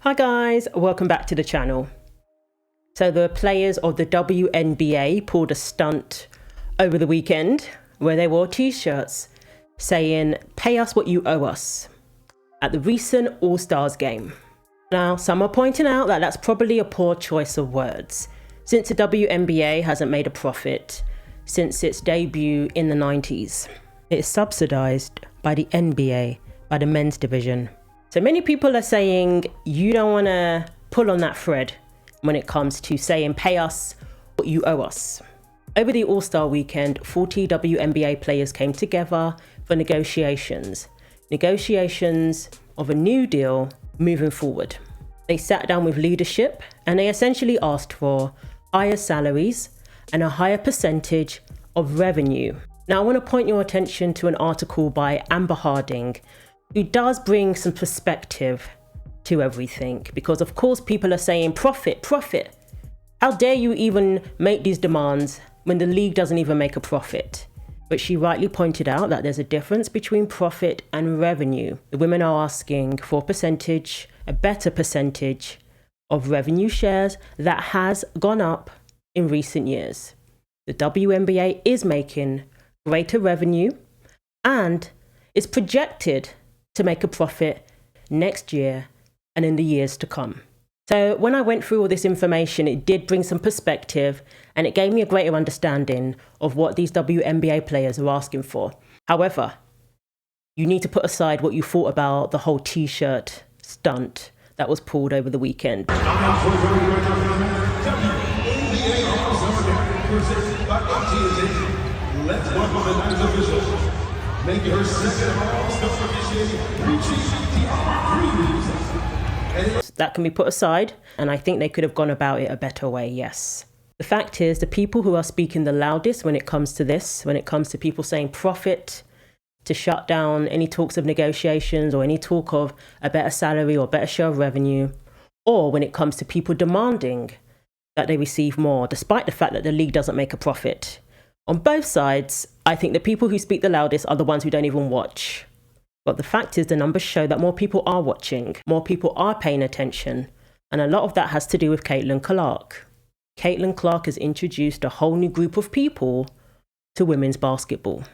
Hi guys, welcome back to the channel. So the players of the WNBA pulled a stunt over the weekend where they wore t-shirts saying, "Pay us what you owe us," at the recent All Stars game. Now, some are pointing out that that's probably a poor choice of words, since the WNBA hasn't made a profit since its debut in the 90s. It is subsidized by the NBA, by the men's division. So many people are saying you don't want to pull on that thread when it comes to saying pay us what you owe us. Over the All-Star weekend, 40 WNBA players came together for negotiations of a new deal moving forward. They sat down with leadership and they essentially asked for higher salaries and a higher percentage of revenue. Now I want to point your attention to an article by Amber Harding, who does bring some perspective to everything, because of course people are saying profit. How dare you even make these demands when the league doesn't even make a profit? But she rightly pointed out that there's a difference between profit and revenue. The women are asking for a better percentage of revenue shares that has gone up in recent years. The WNBA is making greater revenue and is projected to make a profit next year and in the years to come. So when I went through all this information, it did bring some perspective and it gave me a greater understanding of what these WNBA players are asking for. However, you need to put aside what you thought about the whole t-shirt stunt that was pulled over the weekend. Let's welcome the night official. Make her second All-Star officiating, reaching the That can be put aside, and I think they could have gone about it a better way, yes. The fact is, the people who are speaking the loudest when it comes to this, when it comes to people saying profit, to shut down any talks of negotiations or any talk of a better salary or better share of revenue, or when it comes to people demanding that they receive more, despite the fact that the league doesn't make a profit. On both sides, I think the people who speak the loudest are the ones who don't even watch. But the fact is, the numbers show that more people are watching, more people are paying attention, and a lot of that has to do with Caitlin Clark. Caitlin Clark has introduced a whole new group of people to women's basketball.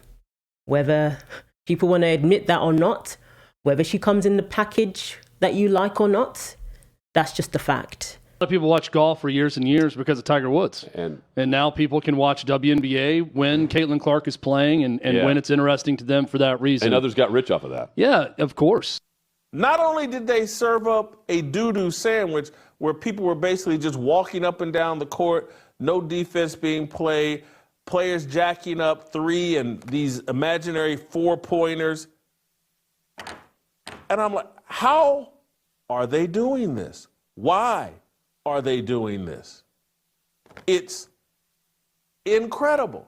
Whether people want to admit that or not, whether she comes in the package that you like or not, that's just a fact. A lot of people watch golf for years and years because of Tiger Woods. And now people can watch WNBA when Caitlin Clark is playing and when it's interesting to them for that reason. And others got rich off of that. Yeah, of course. Not only did they serve up a doo-doo sandwich where people were basically just walking up and down the court, no defense being played, players jacking up three and these imaginary four-pointers. And I'm like, how are they doing this? Why are they doing this? It's incredible.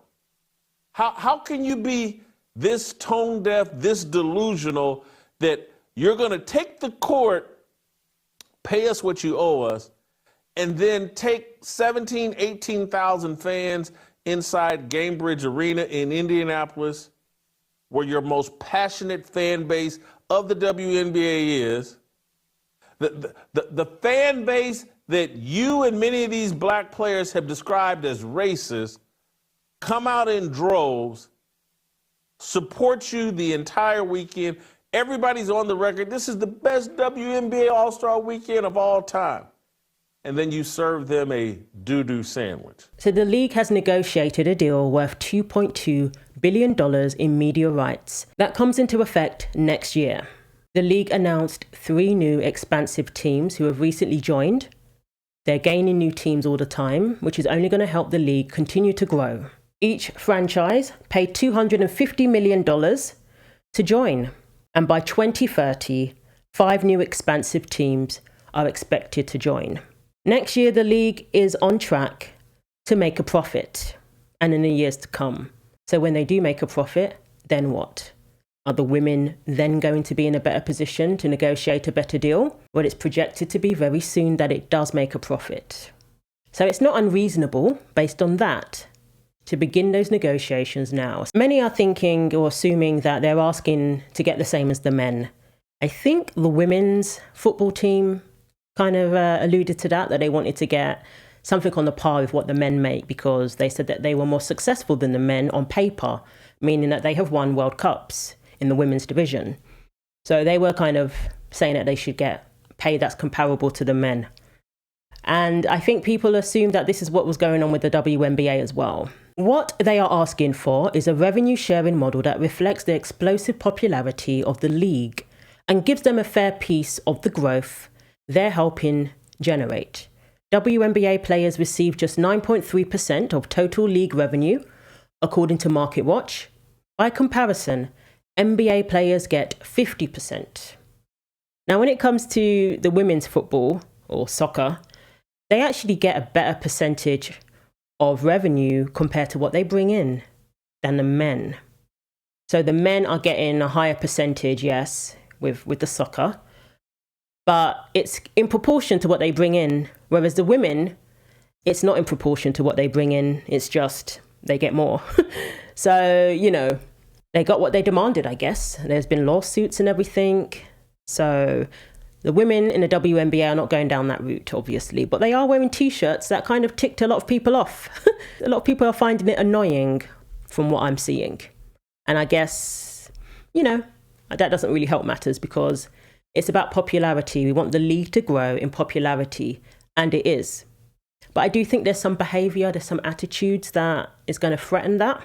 How can you be this tone deaf, this delusional, that you're going to take the court, pay us what you owe us, and then take 17, 18,000 fans inside Gainbridge Arena in Indianapolis, where your most passionate fan base of the WNBA is, the fan base that you and many of these black players have described as racist, come out in droves, support you the entire weekend. Everybody's on the record. This is the best WNBA All Star weekend of all time. And then you serve them a doo-doo sandwich. So the league has negotiated a deal worth $2.2 billion in media rights. That comes into effect next year. The league announced 3 new expansive teams who have recently joined. They're gaining new teams all the time, which is only going to help the league continue to grow. Each franchise paid $250 million to join. And by 2030, 5 new expansive teams are expected to join. Next year, the league is on track to make a profit, and in the years to come. So when they do make a profit, then what? Are the women then going to be in a better position to negotiate a better deal? Well, it's projected to be very soon that it does make a profit. So it's not unreasonable, based on that, to begin those negotiations now. Many are thinking or assuming that they're asking to get the same as the men. I think the women's football team kind of alluded to that they wanted to get something on the par with what the men make, because they said that they were more successful than the men on paper, meaning that they have won World Cups in the women's division. So they were kind of saying that they should get pay that's comparable to the men. And I think people assumed that this is what was going on with the WNBA as well. What they are asking for is a revenue sharing model that reflects the explosive popularity of the league and gives them a fair piece of the growth they're helping generate. WNBA players receive just 9.3% of total league revenue, according to MarketWatch. By comparison, NBA players get 50%. Now, when it comes to the women's football or soccer, they actually get a better percentage of revenue compared to what they bring in than the men. So the men are getting a higher percentage, yes, with the soccer, but it's in proportion to what they bring in, whereas the women, it's not in proportion to what they bring in, it's just they get more. So, they got what they demanded, I guess. There's been lawsuits and everything. So the women in the WNBA are not going down that route, obviously, but they are wearing T-shirts that kind of ticked a lot of people off. A lot of people are finding it annoying from what I'm seeing. And I guess, that doesn't really help matters, because it's about popularity. We want the league to grow in popularity, and it is. But I do think there's some behavior, there's some attitudes that is going to threaten that,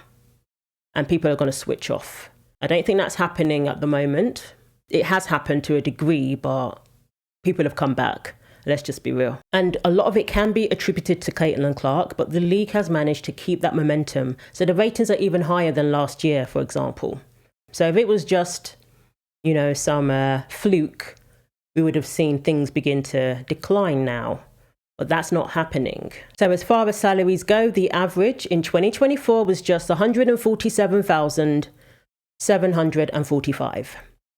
and people are going to switch off. I don't think that's happening at the moment. It has happened to a degree, but people have come back. Let's just be real. And a lot of it can be attributed to Caitlin Clark, but the league has managed to keep that momentum. So the ratings are even higher than last year, for example. So if it was just, some fluke, we would have seen things begin to decline now. But that's not happening. So as far as salaries go, the average in 2024 was just $147,745.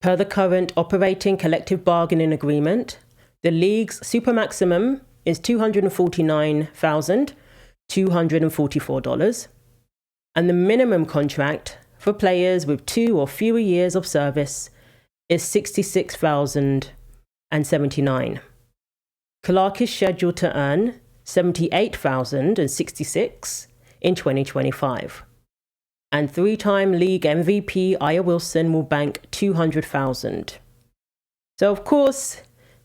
Per the current operating collective bargaining agreement, the league's super maximum is $249,244, and the minimum contract for players with 2 or fewer years of service is $66,079. Clark is scheduled to earn $78,066 in 2025. And 3-time league MVP Aya Wilson will bank $200,000. So of course,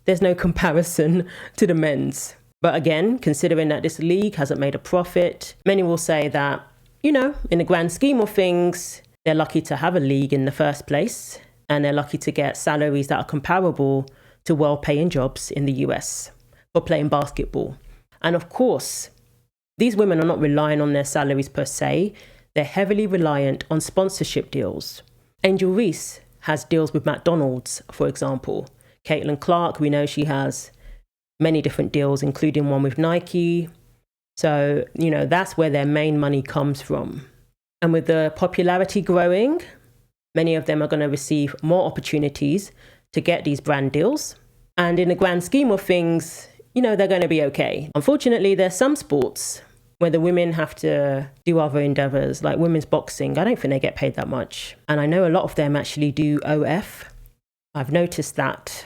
there's no comparison to the men's. But again, considering that this league hasn't made a profit, many will say that, in the grand scheme of things, they're lucky to have a league in the first place, and they're lucky to get salaries that are comparable to well-paying jobs in the US for playing basketball. And of course, these women are not relying on their salaries per se. They're heavily reliant on sponsorship deals. Angel Reese has deals with McDonald's, for example. Caitlin Clark, we know she has many different deals, including one with Nike. So, that's where their main money comes from. And with the popularity growing, many of them are going to receive more opportunities to get these brand deals. And in the grand scheme of things, they're going to be okay. Unfortunately, there's some sports where the women have to do other endeavors, like women's boxing. I don't think they get paid that much. And I know a lot of them actually do OF. I've noticed that,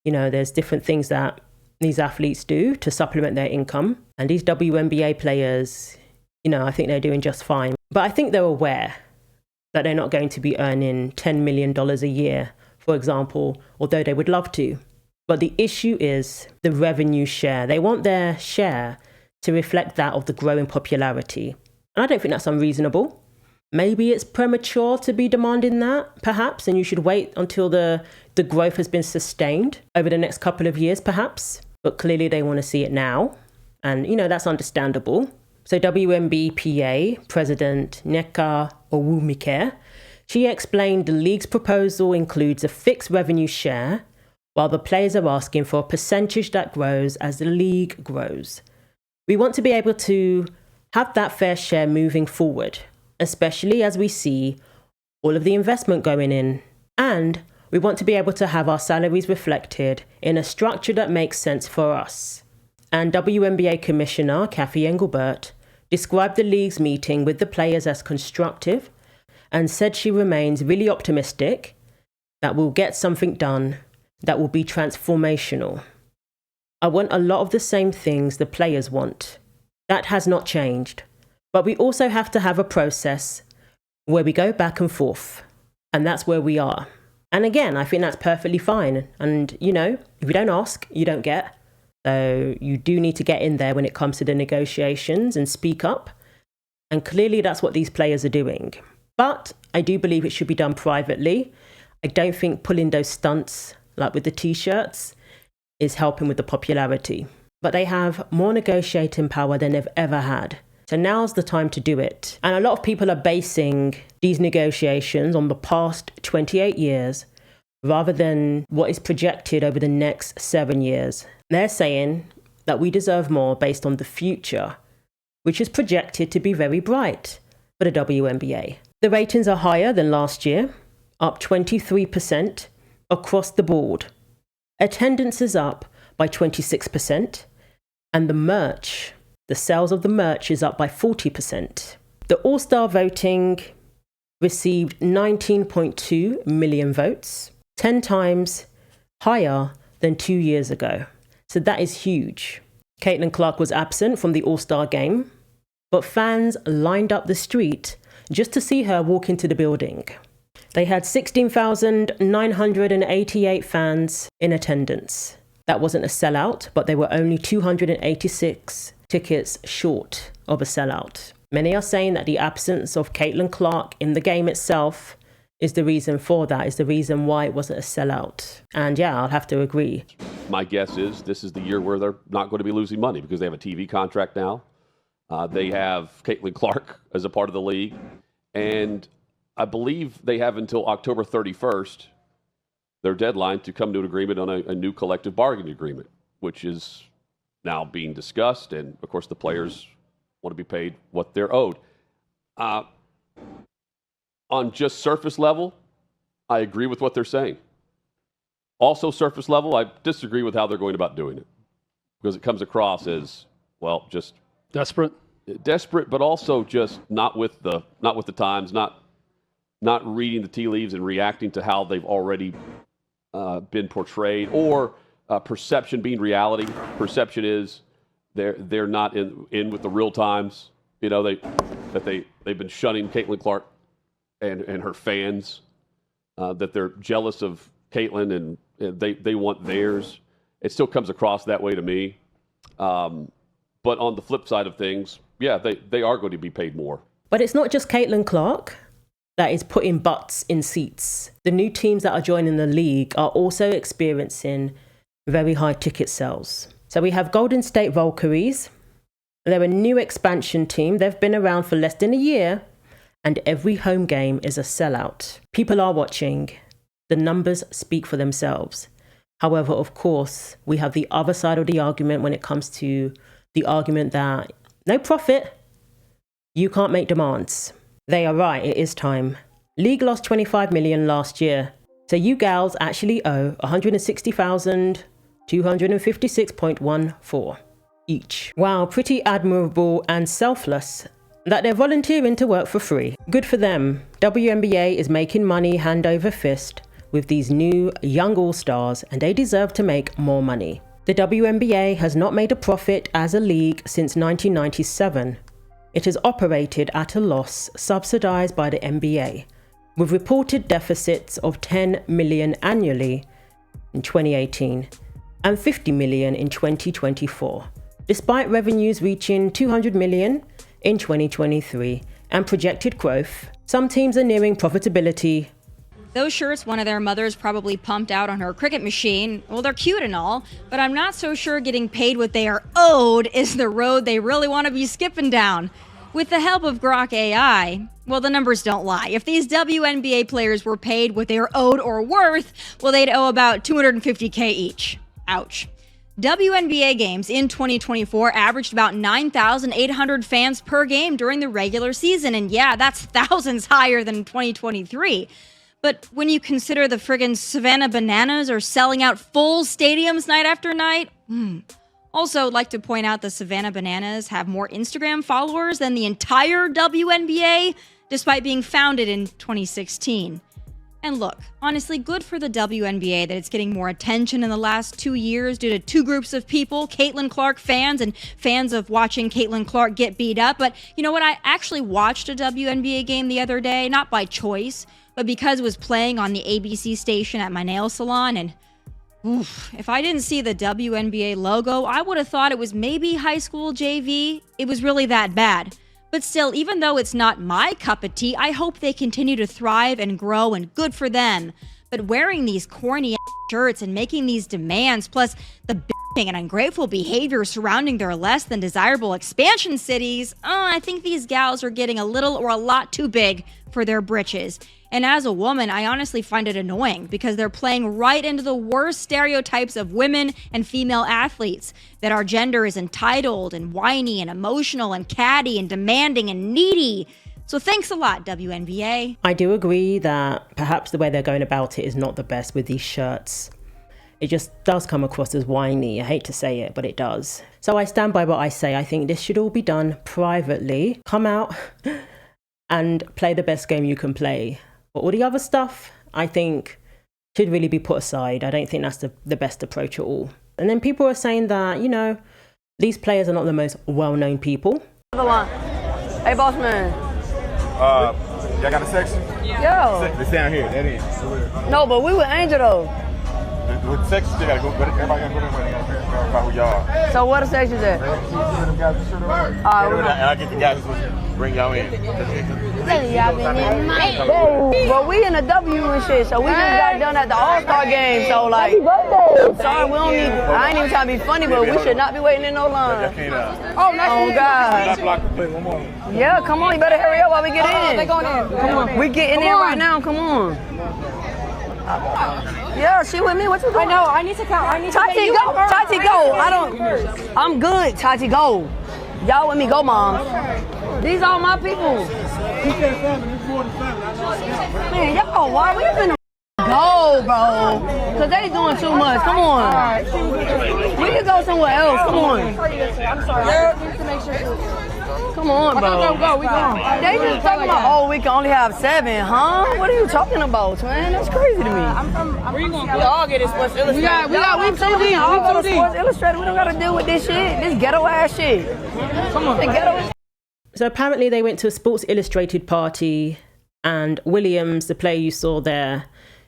there's different things that these athletes do to supplement their income. And these WNBA players, I think they're doing just fine. But I think they're aware that they're not going to be earning $10 million a year, for example, although they would love to. But the issue is the revenue share. They want their share to reflect that of the growing popularity. And I don't think that's unreasonable. Maybe it's premature to be demanding that, perhaps, and you should wait until the growth has been sustained over the next couple of years, perhaps. But clearly they want to see it now. And, that's understandable. So WNBPA President Nneka Onwumike, she explained the league's proposal includes a fixed revenue share, while the players are asking for a percentage that grows as the league grows. We want to be able to have that fair share moving forward, especially as we see all of the investment going in. And we want to be able to have our salaries reflected in a structure that makes sense for us. And WNBA Commissioner Kathy Engelbert described the league's meeting with the players as constructive and said she remains really optimistic that we'll get something done that will be transformational. I want a lot of the same things the players want. That has not changed. But we also have to have a process where we go back and forth. And that's where we are. And again, I think that's perfectly fine. And, you know, if you don't ask, you don't get. So you do need to get in there when it comes to the negotiations and speak up. And clearly that's what these players are doing. But I do believe it should be done privately. I don't think pulling those stunts, like with the t-shirts, is helping with the popularity. But they have more negotiating power than they've ever had. So now's the time to do it. And a lot of people are basing these negotiations on the past 28 years rather than what is projected over the next 7 years. They're saying that we deserve more based on the future, which is projected to be very bright for the WNBA. The ratings are higher than last year, up 23% across the board. Attendance is up by 26%, and the sales of the merch is up by 40%. The All Star voting received 19.2 million votes, 10 times higher than 2 years ago. So that is huge. Caitlin Clark was absent from the All Star Game, but fans lined up the street just to see her walk into the building. They had 16,988 fans in attendance. That wasn't a sellout, but they were only 286 tickets short of a sellout. Many are saying that the absence of Caitlin Clark in the game itself is the reason for that, is the reason why it wasn't a sellout. And yeah, I'll have to agree. My guess is this is the year where they're not going to be losing money because they have a TV contract now. They have Caitlin Clark as a part of the league. And I believe they have until October 31st, their deadline, to come to an agreement on a new collective bargaining agreement, which is now being discussed. And, of course, the players want to be paid what they're owed. On just surface level, I agree with what they're saying. Also, surface level, I disagree with how they're going about doing it because it comes across as, well, just desperate, but also just not with the times, not reading the tea leaves and reacting to how they've already been portrayed, or perception being reality. Perception is they're not in with the real times. You know, they've been shunning Caitlin Clark and her fans, that they're jealous of Caitlin and they want theirs. It still comes across that way to me. But on the flip side of things, yeah, they are going to be paid more. But it's not just Caitlin Clark that is putting butts in seats. The new teams that are joining the league are also experiencing very high ticket sales. So we have Golden State Valkyries. They're a new expansion team. They've been around for less than a year, and every home game is a sellout. People are watching. The numbers speak for themselves. However, of course, we have the other side of the argument when it comes to the argument that no profit, you can't make demands. They are right, it is time. League lost $25 million last year. So you gals actually owe $160,256.14 each. Wow, pretty admirable and selfless that they're volunteering to work for free. Good for them. WNBA is making money hand over fist with these new young all-stars, and they deserve to make more money. The WNBA has not made a profit as a league since 1997. It has operated at a loss subsidized by the NBA, with reported deficits of $10 million annually in 2018 and $50 million in 2024, despite revenues reaching $200 million in 2023 and projected growth. Some teams are nearing profitability. Those shirts one of their mothers probably pumped out on her cricket machine, well, they're cute and all, but I'm not so sure getting paid what they are owed is the road they really want to be skipping down. With the help of Grok AI, well, the numbers don't lie. If these WNBA players were paid what they are owed or worth, well, they'd owe about $250K each. Ouch. WNBA games in 2024 averaged about 9,800 fans per game during the regular season, and yeah, that's thousands higher than 2023. But when you consider the friggin' Savannah Bananas are selling out full stadiums night after night, Also, I'd like to point out the Savannah Bananas have more Instagram followers than the entire WNBA, despite being founded in 2016. And look, honestly, good for the WNBA that it's getting more attention in the last 2 years due to two groups of people, Caitlin Clark fans and fans of watching Caitlin Clark get beat up. But you know what? I actually watched a WNBA game the other day, not by choice, but because it was playing on the ABC station at my nail salon. And oof, if I didn't see the WNBA logo, I would have thought it was maybe high school JV. It was really that bad. But still, even though it's not my cup of tea, I hope they continue to thrive and grow, and good for them. But wearing these corny shirts and making these demands, plus the bitching and ungrateful behavior surrounding their less than desirable expansion cities, I think these gals are getting a little or a lot too big for their britches. And as a woman, I honestly find it annoying because they're playing right into the worst stereotypes of women and female athletes, that our gender is entitled and whiny and emotional and catty and demanding and needy. So thanks a lot, WNBA. I do agree that perhaps the way they're going about it is not the best with these shirts. It just does come across as whiny. I hate to say it, but it does. So I stand by what I say. I think this should all be done privately. Come out and play the best game you can play. But all the other stuff, I think, should really be put aside. I don't think that's the best approach at all. And then people are saying that, you know, these players are not the most well-known people. Hey, boss man. Y'all got a section? Yo. It's down here, that is. No, but we with Angel though. With the sections, they gotta go, everybody gotta go there, they gotta verify who y'all are. So what the section's at? And I get the guys who's supposed to bring y'all in. Well, we in the W and shit, so we just got done at the All Star Game, so like, I'm sorry, we don't need, I ain't even trying to be funny, but we should not be waiting in no line. Oh, God. Yeah, come on, you better hurry up while we get in. They going in. Come on. We getting in right now, come on. Yeah, she with me. What you doing? I know. I need to count. Tati, go. Tati, go. I'm good. Tati, go. Y'all with me. Go, mom. These all my people. Man, y'all, why we finna go, bro? Cause they doing too much. Come on. We can go somewhere else. Come on. I'm sorry. Come on, bro. Go. We going. They just talking about, oh, we can only have 7, huh? What are you talking about, man? That's crazy to me. Where you going? We all get it Sports Illustrated. We too deep. Sports Illustrated. We don't got to deal with this shit. This ghetto ass shit. Come on. The ghetto. So apparently they went to a Sports Illustrated party, and Williams, the player you saw there,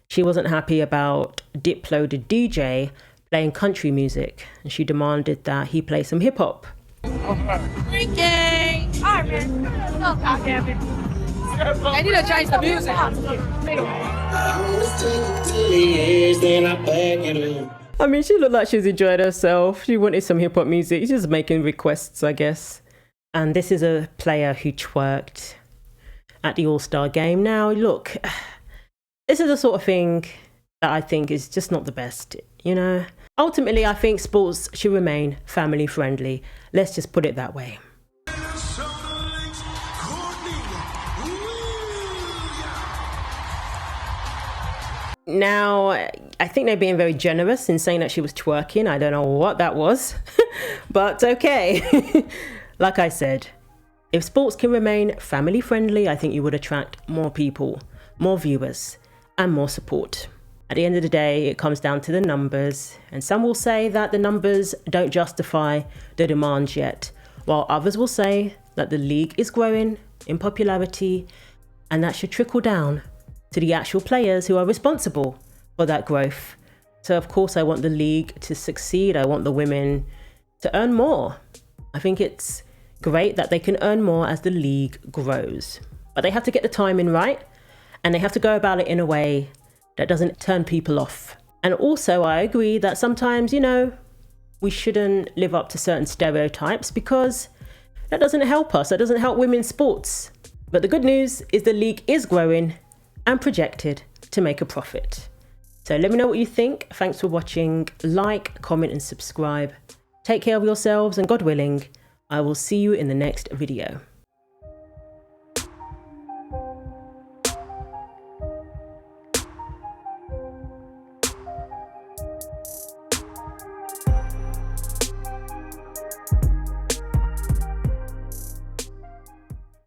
she wasn't happy about Diplo, the DJ, playing country music, and she demanded that he play some hip hop. Freaking! Alright, man. Oh, goddamn it. I need to change the music. I mean, she looked like she was enjoying herself. She wanted some hip hop music. She's just making requests, I guess. And this is a player who twerked at the All Star Game. Now, look, this is the sort of thing that I think is just not the best, you know? Ultimately, I think sports should remain family friendly. Let's just put it that way. Now, I think they're being very generous in saying that she was twerking. I don't know what that was, but okay. Like I said, if sports can remain family friendly, I think you would attract more people, more viewers, and more support. At the end of the day, it comes down to the numbers, and some will say that the numbers don't justify the demands yet, while others will say that the league is growing in popularity, and that should trickle down to the actual players who are responsible for that growth. So of course I want the league to succeed. I want the women to earn more. I think it's great that they can earn more as the league grows, but they have to get the timing right, and they have to go about it in a way that doesn't turn people off. And also I agree that sometimes, you know, we shouldn't live up to certain stereotypes, because that doesn't help us. That doesn't help women's sports. But the good news is the league is growing and projected to make a profit. So let me know what you think. Thanks for watching. Like, comment, and subscribe. Take care of yourselves, and God willing, I will see you in the next video.